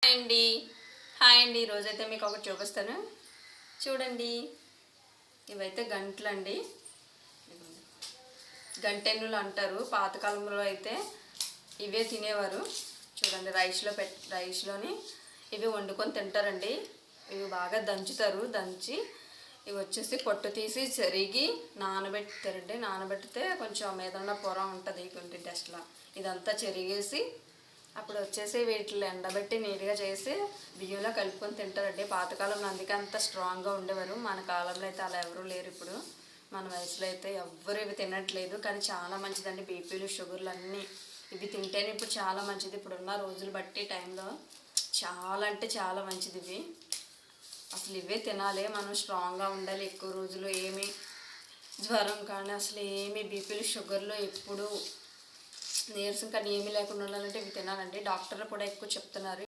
అండి హాయ్ అండి ఈరోజైతే మీకు ఒకటి చూపిస్తాను చూడండి. ఇవైతే గంటలండి, గంటెన్నులు అంటారు. పాతకాలంలో అయితే ఇవే తినేవారు. చూడండి, రైస్లోని ఇవి వండుకొని తింటారండి. ఇవి బాగా దంచుతారు. దంచి ఇవి వచ్చేసి పొట్టు తీసి చెరిగి నానబెడతారండి. నానబెడితే కొంచెం మీద ఉన్న పొర ఉంటుంది కొంచెం టెస్ట్లా, ఇదంతా చెరిగేసి అప్పుడు వచ్చేసి వీటిని ఎండబెట్టి నీట్గా చేసి బియ్యంలో కలుపుకొని తింటారండి. పాతకాలంలో అందుకే అంత స్ట్రాంగ్గా ఉండేవారు. మన కాలంలో అయితే అలా ఎవరూ లేరు. ఇప్పుడు మన వయసులో అయితే ఎవ్వరు ఇవి తినట్లేదు. కానీ చాలా మంచిదండి. బీపీలు షుగర్లు అన్నీ ఇవి తింటేనే ఇప్పుడు చాలా మంచిది. ఇప్పుడున్న రోజులు బట్టి టైంలో చాలా అంటే చాలా మంచిది ఇవి. అసలు ఇవే తినాలి. మనం స్ట్రాంగ్గా ఉండాలి. ఎక్కువ రోజులు ఏమి జ్వరం కానీ అసలు ఏమి బీపీలు షుగర్లు ఎప్పుడు నీరసం కానీ ఏమీ లేకుండా ఉండాలంటే ఇవి తినాలండి. డాక్టర్లు కూడా ఎక్కువ చెప్తున్నారు.